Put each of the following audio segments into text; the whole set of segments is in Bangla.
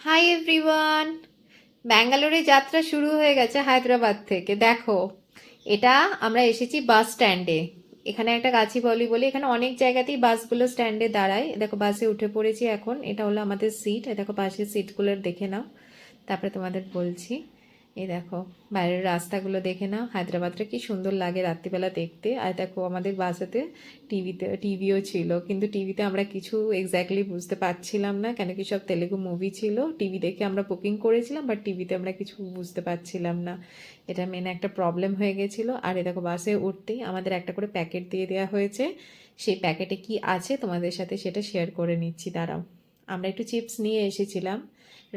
হাই এভরিওয়ান, ব্যাঙ্গালোরে যাত্রা শুরু হয়ে গেছে হায়দ্রাবাদ থেকে। দেখো, এটা আমরা এসেছি বাস স্ট্যান্ডে। এখানে একটা গাছিবলি বলে এখানে অনেক জায়গাতেই বাসগুলো স্ট্যান্ডে দাঁড়ায়। দেখো, বাসে উঠে পড়েছি এখন। এটা হলো আমাদের সিট। দেখো, পাশের সিটগুলো দেখে নাও, তারপরে তোমাদের বলছি। এই দেখো, বাইরের রাস্তাগুলো দেখে নাও। হায়দ্রাবাদটা কি সুন্দর লাগে রাত্রিবেলা দেখতে। আর দেখো, আমাদের বাসেতে টিভিও ছিল, কিন্তু টিভিতে আমরা কিছু এক্স্যাক্টলি বুঝতে পারছিলাম না, কেন কি সব তেলেগু মুভি ছিল। টিভি দেখে আমরা বুকিং করেছিলাম, বাট টিভিতে আমরা কিছু বুঝতে পারছিলাম না। এটা মেন একটা প্রবলেম হয়ে গেছিলো। আর এ দেখো, বাসে উঠতেই আমাদের একটা করে প্যাকেট দিয়ে দেওয়া হয়েছে। সেই প্যাকেটে কি আছে তোমাদের সাথে সেটা শেয়ার করে নিচ্ছি, দাঁড়াও। আমরা একটু চিপস নিয়ে এসেছিলাম।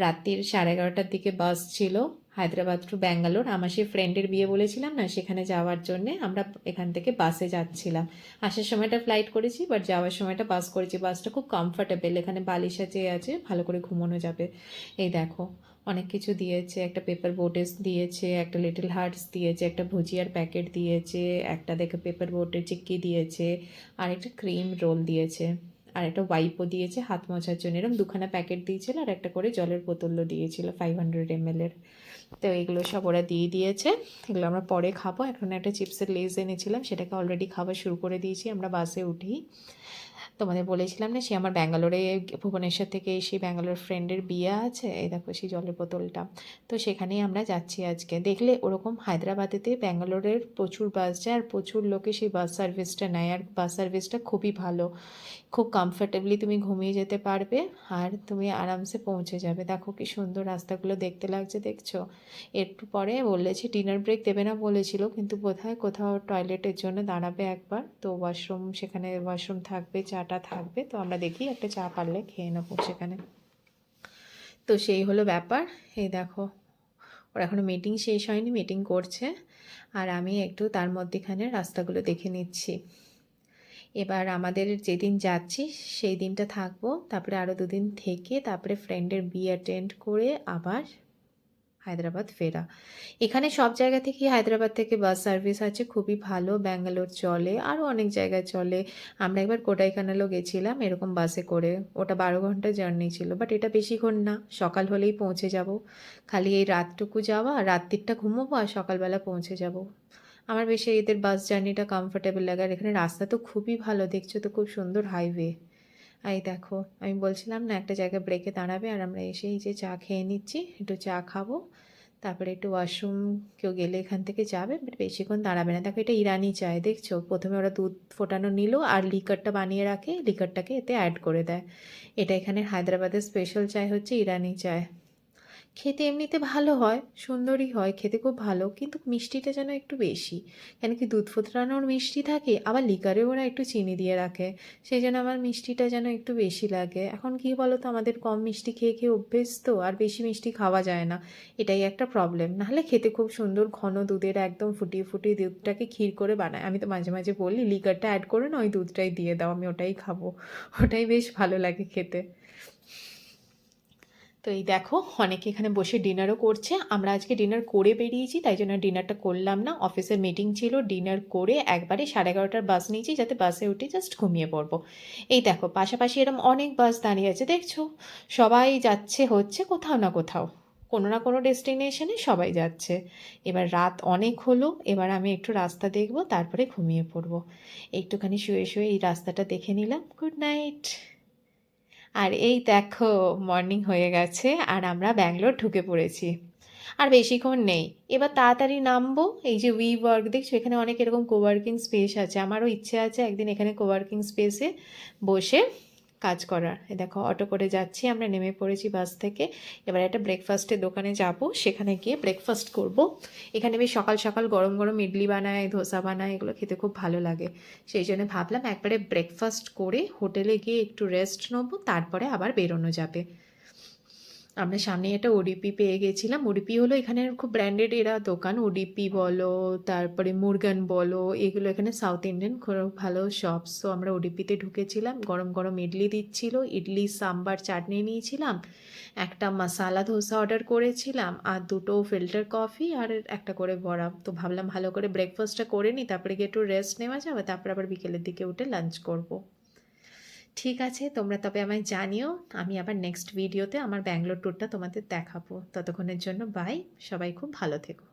রাত্রির 11:30টার দিকে বাস ছিল, হায়দ্রাবাদ টু ব্যাঙ্গালোর। আমার সেই ফ্রেন্ডের বিয়ে বলেছিলাম না, সেখানে যাওয়ার জন্যে আমরা এখান থেকে বাসে যাচ্ছিলাম। আসার সময়টা ফ্লাইট করেছি, বাট যাওয়ার সময়টা বাস করেছি। বাসটা খুব কমফর্টেবল, এখানে বালিশ আছে, ভালো করে ঘুমানো যাবে। এই দেখো, অনেক কিছু দিয়েছে। একটা পেপার বোটেস দিয়েছে, একটা লিটল হার্টস দিয়েছে, একটা ভুজিয়ার প্যাকেট দিয়েছে, একটা দেখে পেপার বোটের চিক্কি দিয়েছে, আর একটা ক্রিম রোল দিয়েছে, আর একটা ওয়াইপও দিয়েছে হাত মোছার জন্য। এরকম দুখানা প্যাকেট দিয়েছিল, আর একটা করে জলের বোতলও দিয়েছিল 500 ml-এর। তো এগুলো সব ওরা দিয়ে দিয়েছে। এগুলো আমরা পরে খাবো। এখন একটা চিপসের লেস এনেছিলাম, সেটাকে অলরেডি খাওয়া শুরু করে দিয়েছি আমরা বাসে উঠেই। তোমাদের বলেছিলাম না, সে আমার ব্যাঙ্গালোরে ভুবনেশ্বর থেকে এসে ব্যাঙ্গালোর ফ্রেন্ডের বিয়ে আছে। এই দেখো সেই জলের বোতলটা। তো সেখানেই আমরা যাচ্ছি আজকে। দেখলে ওরকম হায়দ্রাবাদেতে ব্যাঙ্গালোরের প্রচুর বাস যায়, আর প্রচুর লোকে সেই বাস সার্ভিসটা নেয়, আর বাস সার্ভিসটা খুবই ভালো। খুব কমফর্টেবলি তুমি ঘুমিয়ে যেতে পারবে, আর তুমি আরামসে পৌঁছে যাবে। দেখো কি সুন্দর রাস্তাগুলো দেখতে লাগছে, দেখছো। একটু পরে বলেছে ডিনার ব্রেক দেবে না বলেছিল, কিন্তু বোধহয় কোথাও টয়লেটের জন্য দাঁড়াবে একবার। তো ওয়াশরুম, সেখানে ওয়াশরুম থাকবে, চাটা থাকবে। তো আমরা দেখি একটা চা পারলে খেয়ে নেবো সেখানে। তো সেই হলো ব্যাপার। এই দেখো, ওর এখনও মিটিং শেষ হয়নি, মিটিং করছে, আর আমি একটু তার মধ্যেখানে রাস্তাগুলো দেখে নিচ্ছি। এবার আমাদের যেদিন যাচ্ছি সেই দিনটা থাকবো, তারপরে আরও 2 দিন থেকে তারপরে ফ্রেন্ডের বিয়ে অ্যাটেন্ড করে আবার হায়দ্রাবাদ ফেরা। এখানে সব জায়গা থেকেই হায়দ্রাবাদ থেকে বাস সার্ভিস আছে, খুবই ভালো। ব্যাঙ্গালোর চলে, আরও অনেক জায়গায় চলে। আমরা একবার কোডাইকানালও গেছিলাম এরকম বাসে করে। ওটা 12 ঘন্টা জার্নি ছিল, বাট এটা বেশিক্ষণ না, সকাল হলেই পৌঁছে যাব। খালি এই রাতটুকু যাওয়া, রাত্রিরটা ঘুমোবো, আর সকালবেলা পৌঁছে যাব। আমার বেশি এদের বাস জার্নিটা কমফোর্টেবল লাগে। আর এখানে রাস্তা তো খুবই ভালো, দেখছো তো, খুব সুন্দর হাইওয়ে। এই দেখো, আমি বলছিলাম না একটা জায়গায় ব্রেকে দাঁড়াবে, আর আমরা এসে এই যে চা খেয়ে নিচ্ছি, একটু চা খাবো, তারপরে একটু ওয়াশরুম কেউ গেলে এখান থেকে যাবে, বাট বেশিক্ষণ দাঁড়াবে না। দেখো, এটা ইরানি চায়, দেখছো। প্রথমে ওরা দুধ ফোটানো নিল, আর লিকারটা বানিয়ে রাখে, লিকারটাকে এতে অ্যাড করে দেয়। এটা এখানে হায়দ্রাবাদের স্পেশাল চায় হচ্ছে ইরানি চায়। খেতে এমনিতে ভালো হয়, সুন্দরই হয়, খেতে খুব ভালো, কিন্তু মিষ্টিটা যেন একটু বেশি। কেন কি দুধ ফোটানোর মিষ্টি থাকে, আবার লিকারেও ওরা একটু চিনি দিয়ে রাখে, সেই জন্য আমার মিষ্টিটা যেন একটু বেশি লাগে। এখন কী বলো তো, আমাদের কম মিষ্টি খেয়ে খেয়ে অভ্যেস তো, আর বেশি মিষ্টি খাওয়া যায় না, এটাই একটা প্রবলেম। নাহলে খেতে খুব সুন্দর, ঘন দুধের একদম ফুটিয়ে ফুটিয়ে দুধটাকে ক্ষীর করে বানায়। আমি তো মাঝে মাঝে বলি লিকারটা অ্যাড করে না, ওই দুধটাই দিয়ে দাও, আমি ওটাই খাবো, ওটাই বেশ ভালো লাগে খেতে। তো এই দেখো, অনেকে এখানে বসে ডিনারও করছে। আমরা আজকে ডিনার করে বেরিয়েছি, তাই জন্য ডিনারটা করলাম না। অফিসের মিটিং ছিল, ডিনার করে একবারে 11:30টার বাস নিয়েছি, যাতে বাসে উঠে জাস্ট ঘুমিয়ে পড়বো। এই দেখো, পাশাপাশি এরম অনেক বাস দাঁড়িয়ে আছে, দেখছো। সবাই যাচ্ছে হচ্ছে কোথাও না কোথাও, কোনো না কোনো ডেস্টিনেশনে সবাই যাচ্ছে। এবার রাত অনেক হলো, এবার আমি একটু রাস্তা দেখবো, তারপরে ঘুমিয়ে পড়বো। একটুখানি শুয়ে শুয়ে এই রাস্তাটা দেখে নিলাম। Good night. আর এই দেখো, মর্নিং হয়ে গেছে, আর আমরা ব্যাঙ্গালোর ঢুকে পড়েছি। আর বেশিক্ষণ নেই, এবার তাড়াতাড়ি নামবো। এই যে উই ওয়ার্ক দেখছো, এখানে অনেক এরকম কোওয়ার্কিং স্পেস আছে। আমারও ইচ্ছে আছে একদিন এখানে কোওয়ার্কিং স্পেসে বসে কাজ করার। এই দেখো, অটো করে যাচ্ছি, আমরা নেমে পড়েছি বাস থেকে। এবার একটা ব্রেকফাস্টের দোকানে যাব, সেখানে গিয়ে ব্রেকফাস্ট করব। এখানে বেশ সকাল সকাল গরম গরম ইডলি বানায়, ধোসা বানায়, এগুলো খেতে খুব ভালো লাগে। সেই জন্য ভাবলাম একবারে ব্রেকফাস্ট করে হোটেলে গিয়ে একটু রেস্ট নেবো, তারপরে আবার বেরোনো যাবে। আমরা সামনে একটা ওডিপি পেয়ে গেছিলাম। ওডিপি হলো এখানের খুব ব্র্যান্ডেড এরা দোকান। ওডিপি বলো, তারপরে মুরগান বলো, এগুলো এখানে সাউথ ইন্ডিয়ান খুব ভালো শপস। তো আমরা ওডিপিতে ঢুকেছিলাম, গরম গরম ইডলি দিচ্ছিল, ইডলি সাম্বার চাটনি নিয়েছিলাম, একটা মশালা ধোসা অর্ডার করেছিলাম, আর দুটো ফিল্টার কফি, আর একটা করে বড়া। তো ভাবলাম ভালো করে ব্রেকফাস্টটা করে নিই, তারপরে গিয়ে একটু রেস্ট নেওয়া যাবে, তারপরে আবার বিকেলের দিকে উঠে লাঞ্চ করব। ঠিক আছে, তোমরা তবে আমায় জানিও। আমি আবার নেক্সট ভিডিওতে আমার ব্যাঙ্গালোর ট্যুরটা তোমাদের দেখাবো। ততক্ষণের জন্য বাই। সবাই খুব ভালো থেকো।